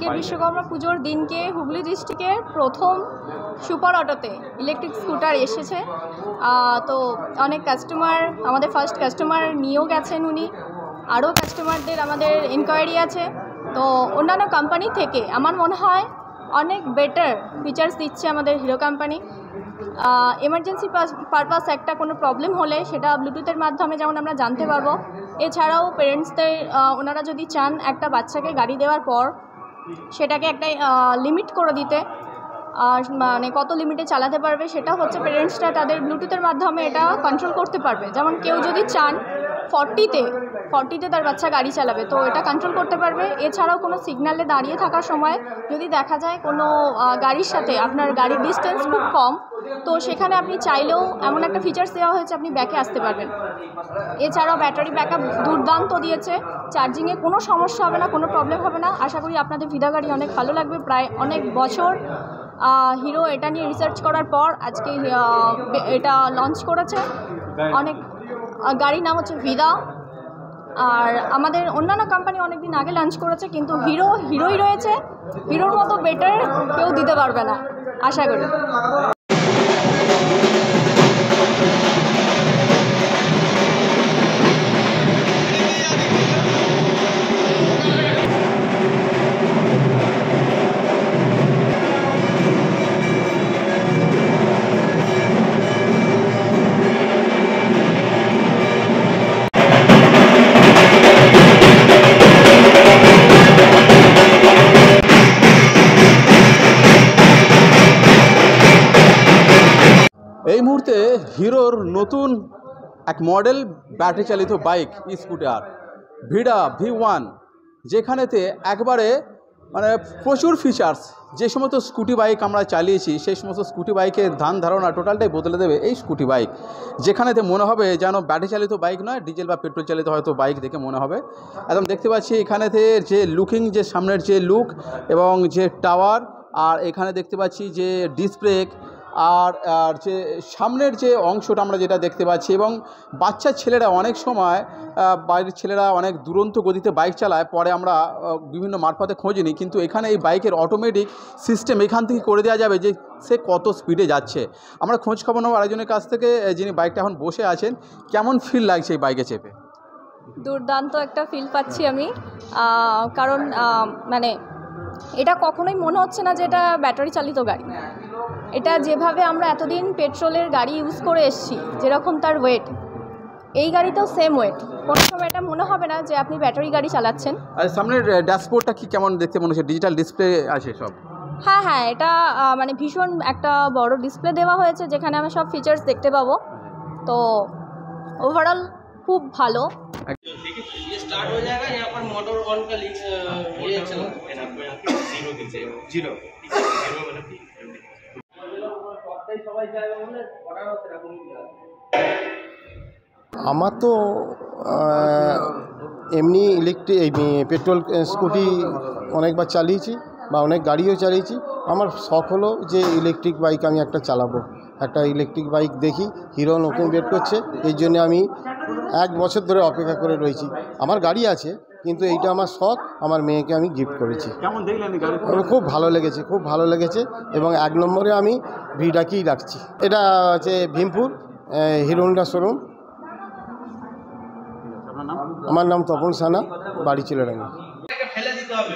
আজকে বিশ্বকর্মা পুজোর দিনকে হুগলি ডিস্ট্রিক্টের প্রথম সুপার অটোতে ইলেকট্রিক স্কুটার এসেছে। তো অনেক কাস্টমার, আমাদের ফার্স্ট কাস্টমার নিয়েও গেছেন উনি। আরও কাস্টমারদের আমাদের ইনকোয়ারি আছে। তো অন্যান্য কোম্পানি থেকে আমার মনে হয় অনেক বেটার ফিচার্স দিচ্ছে আমাদের হিরো কোম্পানি। এমার্জেন্সি পারপাস একটা কোনো প্রবলেম হলে সেটা ব্লুটুথের মাধ্যমে যেমন আমরা জানতে পারবো। এছাড়াও পেরেন্টসদের ওনারা যদি চান একটা বাচ্চাকে গাড়ি দেওয়ার পর সেটাকে একটা লিমিট করে দিতে, মানে কত লিমিটে চালাতে পারবে সেটা হচ্ছে পেরেন্টসরা তাদের ব্লুটুথের মাধ্যমে এটা কন্ট্রোল করতে পারবে। যেমন কেউ যদি চান 40তে তার বাচ্চা গাড়ি চালাবে, তো এটা কন্ট্রোল করতে পারবে। এছাড়াও কোনো সিগন্যালে দাঁড়িয়ে থাকার সময় যদি দেখা যায় কোনো গাড়ির সাথে আপনার গাড়ির ডিস্টেন্স খুব কম, তো সেখানে আপনি চাইলেও এমন একটা ফিচার্স দেওয়া হয়েছে আপনি ব্যাকে আসতে পারবেন। এছাড়াও ব্যাটারি ব্যাকআপ দুর্দান্ত দিয়েছে, চার্জিংয়ে কোনো সমস্যা হবে না, কোনো প্রবলেম হবে না। আশা করি আপনাদের ভিদা গাড়ি অনেক ভালো লাগবে। প্রায় অনেক বছর হিরো এটা নিয়ে রিসার্চ করার পর আজকে এটা লঞ্চ করেছে। অনেক গাড়ির নাম হচ্ছে ভিদা। আর আমাদের অন্যান্য কোম্পানি অনেক দিন আগে লঞ্চ করেছে, কিন্তু হিরোই রয়েছে। হিরোর মতো বেটার কেউ দিতে পারবে না আশা করি। এই মুহূর্তে হিরোর নতুন এক মডেল ব্যাটারি চালিত বাইক স্কুটার ভিডা V1, যেখানেতে একবারে মানে প্রচুর ফিচার্স। যে সমস্ত স্কুটি বাইক আমরা চালিয়েছি সেই সমস্ত স্কুটি বাইকের ধ্যান ধারণা টোটালটাই বদলে দেবে এই স্কুটি বাইক, যেখানেতে মনে হবে যেন ব্যাটারি চালিত বাইক নয়, ডিজেল বা পেট্রোল চালিত হয়তো বাইক দেখে মনে হবে। একদম দেখতে পাচ্ছি এখানেতে যে লুকিং, যে সামনের যে লুক এবং যে টাওয়ার, আর এখানে দেখতে পাচ্ছি যে ডিস্ক ব্রেক, আর যে সামনের যে অংশটা আমরা যেটা দেখতে পাচ্ছি। এবং বাচ্চা ছেলেরা অনেক সময়, বাইরের ছেলেরা অনেক দুরন্ত গতিতে বাইক চালায়, পরে আমরা বিভিন্ন মারফতে খোঁজ নিই, কিন্তু এখানে এই বাইকের অটোমেটিক সিস্টেম এখান থেকে করে দেওয়া যাবে যে সে কত স্পিডে যাচ্ছে। আমরা খোঁজ খবর নেব আরেকজনের কাছ থেকে, যিনি বাইকটা এখন বসে আছেন। কেমন ফিল লাগছে এই বাইকে চেপে? দুর্দান্ত একটা ফিল পাচ্ছি আমি, কারণ মানে এটা কখনোই মনে হচ্ছে না যে এটা ব্যাটারি চালিত গাড়ি। এটা যেভাবে আমরা এতদিন পেট্রোলের গাড়ি ইউজ করে এসেছি, যেরকম তার ওয়েট, এই গাড়িতেও সেম ওয়েট। কোনো সময় এটা মনে হবে না যে আপনি ব্যাটারি গাড়ি চালাচ্ছেন। আর সামনের ড্যাশবোর্ডটা কি কেমন দেখতে মনে হচ্ছে? ডিজিটাল ডিসপ্লে আছে সব? হ্যাঁ, এটা মানে ভীষণ একটা বড় ডিসপ্লে দেওয়া হয়েছে, যেখানে আমি সব ফিচার্স দেখতে পাবো। তো ওভারঅल খুব ভালো। ये स्टार्ट हो जाएगा, यहाँ पर मोटर ऑन का ये चला जीरो আমার তো এমনি পেট্রোল স্কুটি অনেকবার চালিয়েছি বা অনেক গাড়িও চালিয়েছি। আমার শখ হলো যে ইলেকট্রিক বাইক আমি একটা চালাবো, একটা ইলেকট্রিক বাইক দেখি হিরো নতুন বের করছে, এই জন্য আমি 1 বছর ধরে অপেক্ষা করে রয়েছি। আমার গাড়ি আছে, কিন্তু এইটা আমার শখ, আমার মেয়েকে আমি গিফট করেছি। কেমন দেখলেন গাড়ি? খুব ভালো লেগেছে এবং 1 নম্বরে আমি ভিডাকেই রাখছি। এটা হচ্ছে ভীমপুর হিরো হোন্ডা শোরুম। আমার নাম তপন সানা, বাড়ি চিলাডাঙ্গা। ফেলে দিতে হবে।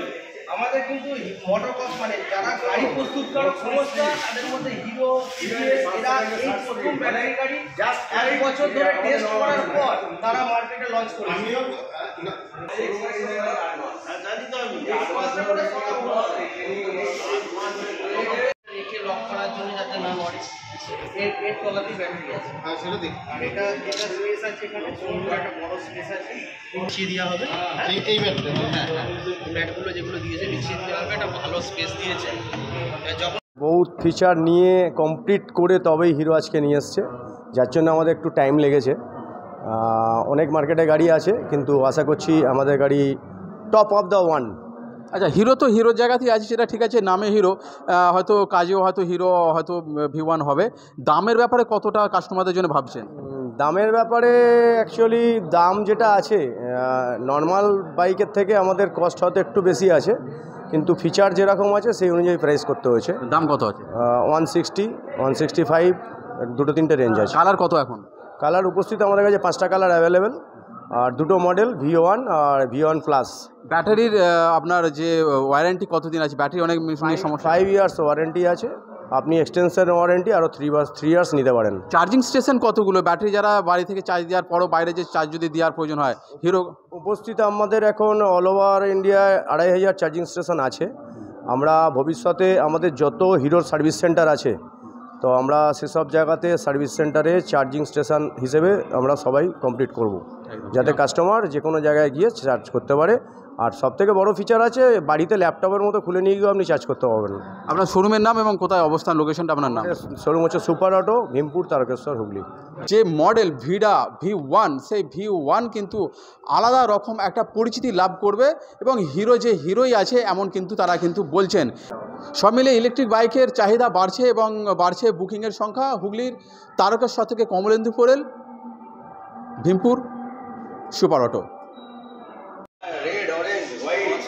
আমাদের কিন্তু মোটর কস মানে যারা গাড়ি প্রস্তুতকারক সংস্থা, তাদের মধ্যে হিরো, টিভিএস, এরা এই প্রথম ব্যাটারি গাড়ি জাস্ট 1 বছর ধরে টেস্ট করার পর তারা মার্কেটে লঞ্চ করেছে। আমিও জানি তো, আমি এই কষ্ট করে রেখে লক করার জন্য যাতে না মরে, এর তলাতেই ব্যাটারি আছে। সেটা দেখ, আর এটা স্পেস আছে, এখানে সুন্দর একটা বড় স্পেস আছে, বিছিয়ে দেওয়া হবে। এই ব্যাটটা, ব্যাটগুলো যেগুলো দিয়েছে বিছিয়ে দেওয়া হবে, একটা ভালো স্পেস দিয়েছে। যখন বহুত ফিচার নিয়ে কমপ্লিট করে তবেই হিরো আজকে নিয়ে এসছে, যার জন্য আমাদের একটু টাইম লেগেছে। অনেক মার্কেটে গাড়ি আছে, কিন্তু আশা করছি আমাদের গাড়ি টপ অফ দ্য ওয়ান। আচ্ছা, হিরো তো হিরোর জায়গাতেই আছে, সেটা ঠিক আছে, নামে হিরো, হয়তো কাজেও হয়তো হিরো হয়তো V1 হবে। দামের ব্যাপারে কতটা কাস্টমারদের জন্য ভাবছেন? দামের ব্যাপারে অ্যাকচুয়ালি দাম যেটা আছে নর্মাল বাইকের থেকে আমাদের কস্ট হয়তো একটু বেশি আছে, কিন্তু ফিচার যেরকম আছে সেই অনুযায়ী প্রাইস করতে হয়েছে। দাম কত আছে? 160, 165, দুটো তিনটে রেঞ্জ আছে। কালার কত এখন? কালার উপস্থিত আমাদের কাছে 5টা কালার অ্যাভেলেবেল, আর দুটো মডেল V1 আর V1 প্লাস। ব্যাটারির আপনার যে ওয়ারেন্টি কতদিন আছে? ব্যাটারি অনেক সমস্যা। 5 ইয়ার্স ওয়ারেন্টি আছে, আপনি এক্সটেনশন ওয়ারেন্টি আরও 3 ইয়ার্স নিতে পারেন। চার্জিং স্টেশন কতগুলো? ব্যাটারি যারা বাড়ি থেকে চার্জ দেওয়ার পরও বাইরে যে চার্জ যদি দেওয়ার প্রয়োজন হয়, হিরো উপস্থিত আমাদের এখন অল ওভার ইন্ডিয়ায় 2500 চার্জিং স্টেশন আছে। আমরা ভবিষ্যতে আমাদের যত হিরোর সার্ভিস সেন্টার আছে, তো আমরা সেসব জায়গাতে সার্ভিস সেন্টারে চার্জিং স্টেশন হিসেবে আমরা সবাই কমপ্লিট করব, যাতে কাস্টমার যে কোনো জায়গায় গিয়ে চার্জ করতে পারে। আর সবথেকে বড় ফিচার আছে, বাড়িতে ল্যাপটপের মতো খুলে নিয়ে গিয়েও আপনি চার্জ করতে পারবেন। আপনার শোরুমের নাম এবং কোথায় অবস্থান, লোকেশনটা আপনার নাম? শোরুম হচ্ছে সুপার অটো, ভীমপুর, তারকেশ্বর, হুগলি। যে মডেল ভিডা V1, সেই V1 কিন্তু আলাদা রকম একটা পরিচিতি লাভ করবে এবং হিরো যে হিরোই আছে এমন কিন্তু তারা কিন্তু বলছেন। সব মিলে ইলেকট্রিক বাইকের চাহিদা বাড়ছে এবং বাড়ছে বুকিংয়ের সংখ্যা। হুগলির তারকেশ্বর থেকে Kamalendu Porel, Bhimpur, super auto. Red, orange, white,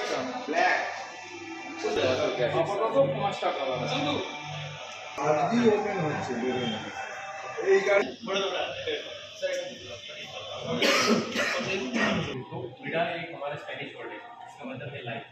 black. विड़ा एक हमारा स्पेनिश वर्ड है, इसका मतलब है लाइफ।